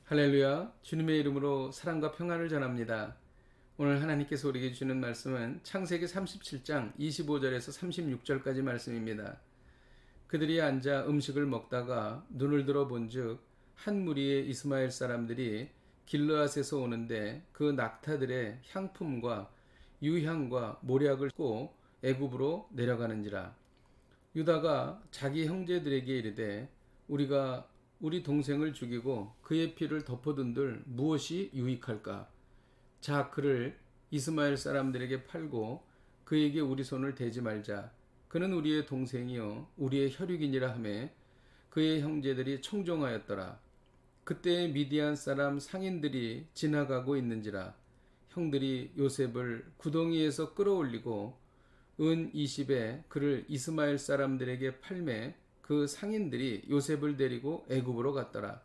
할렐루야, 주님의 이름으로 사랑과 평안을 전합니다. 오늘 하나님께서 우리에게 주는 말씀은 창세기 37장 25절에서 36절까지 말씀입니다. 그들이 앉아 음식을 먹다가 눈을 들어 본즉 한 무리의 이스마엘 사람들이 길르앗에서 오는데 그 낙타들의 향품과 유향과 모략을 싣고 애굽으로 내려가는지라. 유다가 자기 형제들에게 이르되 우리가 우리 동생을 죽이고 그의 피를 덮어둔들 무엇이 유익할까? 자, 그를 이스마엘 사람들에게 팔고 그에게 우리 손을 대지 말자. 그는 우리의 동생이요 우리의 혈육이니라 하매 그의 형제들이 청종하였더라. 그때 미디안 사람 상인들이 지나가고 있는지라. 형들이 요셉을 구덩이에서 끌어올리고 은 20에 그를 이스마엘 사람들에게 팔매 그 상인들이 요셉을 데리고 애굽으로 갔더라.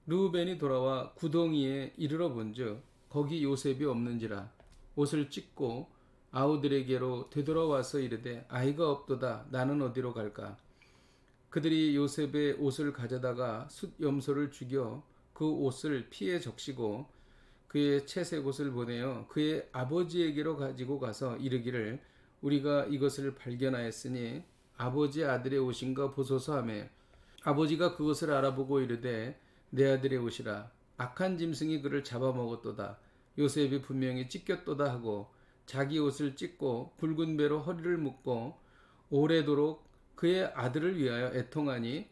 르우벤이 돌아와 구덩이에 이르러 본즉 거기 요셉이 없는지라. 옷을 찢고 아우들에게로 되돌아와서 이르되 아이가 없도다. 나는 어디로 갈까? 그들이 요셉의 옷을 가져다가 숫 염소를 죽여 그 옷을 피에 적시고 그의 채색 옷을 보내어 그의 아버지에게로 가지고 가서 이르기를 우리가 이것을 발견하였으니 아버지 아들의 옷인가 보소서 하며 아버지가 그것을 알아보고 이르되 내 아들의 옷이라. 악한 짐승이 그를 잡아먹었도다. 요셉이 분명히 찢겼도다 하고 자기 옷을 찢고 굵은 배로 허리를 묶고 오래도록 그의 아들을 위하여 애통하니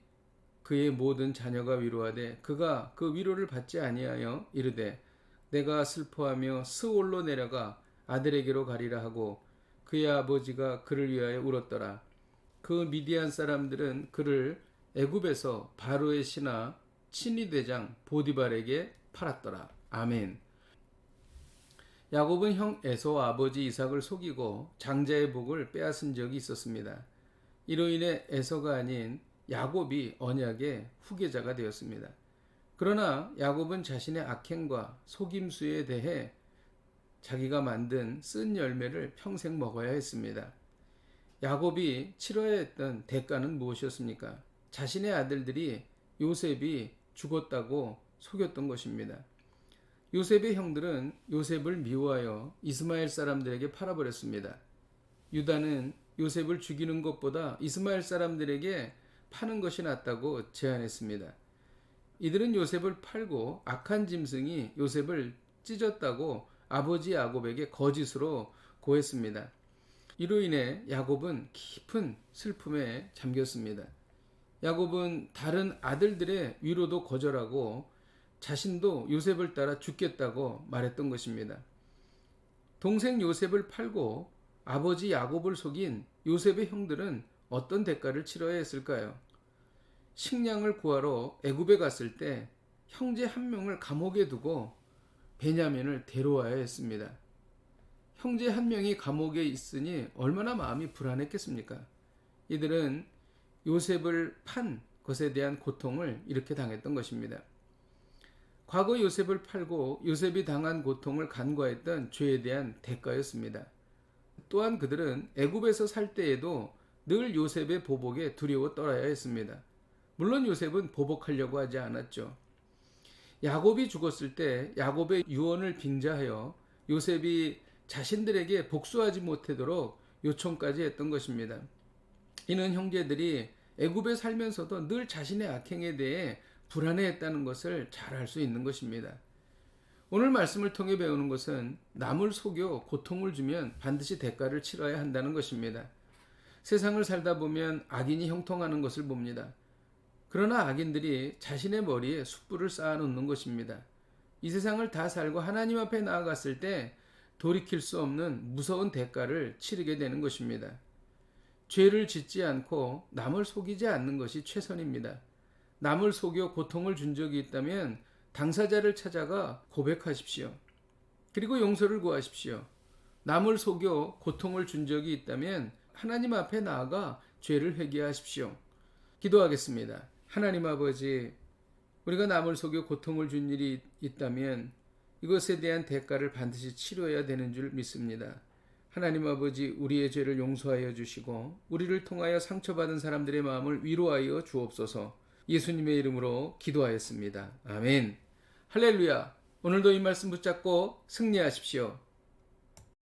그의 모든 자녀가 위로하되 그가 그 위로를 받지 아니하여 이르되 내가 슬퍼하며 스올로 내려가 아들에게로 가리라 하고 그의 아버지가 그를 위하여 울었더라. 그 미디안 사람들은 그를 애굽에서 바로의 신하 친위 대장 보디발에게 팔았더라. 아멘. 야곱은 형 에서와 아버지 이삭을 속이고 장자의 복을 빼앗은 적이 있었습니다. 이로 인해 에서가 아닌 야곱이 언약의 후계자가 되었습니다. 그러나 야곱은 자신의 악행과 속임수에 대해 자기가 만든 쓴 열매를 평생 먹어야 했습니다. 야곱이 치러야 했던 대가는 무엇이었습니까? 자신의 아들들이 요셉이 죽었다고 속였던 것입니다. 요셉의 형들은 요셉을 미워하여 이스마엘 사람들에게 팔아버렸습니다. 유다는 요셉을 죽이는 것보다 이스마엘 사람들에게 파는 것이 낫다고 제안했습니다. 이들은 요셉을 팔고 악한 짐승이 요셉을 찢었다고 아버지 야곱에게 거짓으로 고했습니다. 이로 인해 야곱은 깊은 슬픔에 잠겼습니다. 야곱은 다른 아들들의 위로도 거절하고 자신도 요셉을 따라 죽겠다고 말했던 것입니다. 동생 요셉을 팔고 아버지 야곱을 속인 요셉의 형들은 어떤 대가를 치러야 했을까요? 식량을 구하러 애굽에 갔을 때 형제 한 명을 감옥에 두고 베냐민을 데려와야 했습니다. 형제 한 명이 감옥에 있으니 얼마나 마음이 불안했겠습니까? 이들은 요셉을 판 것에 대한 고통을 이렇게 당했던 것입니다. 과거 요셉을 팔고 요셉이 당한 고통을 간과했던 죄에 대한 대가였습니다. 또한 그들은 애굽에서 살 때에도 늘 요셉의 보복에 두려워 떨어야 했습니다. 물론 요셉은 보복하려고 하지 않았죠. 야곱이 죽었을 때 야곱의 유언을 빙자하여 요셉이 자신들에게 복수하지 못하도록 요청까지 했던 것입니다. 이는 형제들이 애굽에 살면서도 늘 자신의 악행에 대해 불안해했다는 것을 잘 알 수 있는 것입니다. 오늘 말씀을 통해 배우는 것은 남을 속여 고통을 주면 반드시 대가를 치러야 한다는 것입니다. 세상을 살다 보면 악인이 형통하는 것을 봅니다. 그러나 악인들이 자신의 머리에 숯불을 쌓아놓는 것입니다. 이 세상을 다 살고 하나님 앞에 나아갔을 때 돌이킬 수 없는 무서운 대가를 치르게 되는 것입니다. 죄를 짓지 않고 남을 속이지 않는 것이 최선입니다. 남을 속여 고통을 준 적이 있다면 당사자를 찾아가 고백하십시오. 그리고 용서를 구하십시오. 남을 속여 고통을 준 적이 있다면 하나님 앞에 나아가 죄를 회개하십시오. 기도하겠습니다. 하나님 아버지, 우리가 남을 속여 고통을 준 일이 있다면 이것에 대한 대가를 반드시 치러야 되는 줄 믿습니다. 하나님 아버지, 우리의 죄를 용서하여 주시고 우리를 통하여 상처받은 사람들의 마음을 위로하여 주옵소서. 예수님의 이름으로 기도하였습니다. 아멘. 할렐루야. 오늘도 이 말씀 붙잡고 승리하십시오.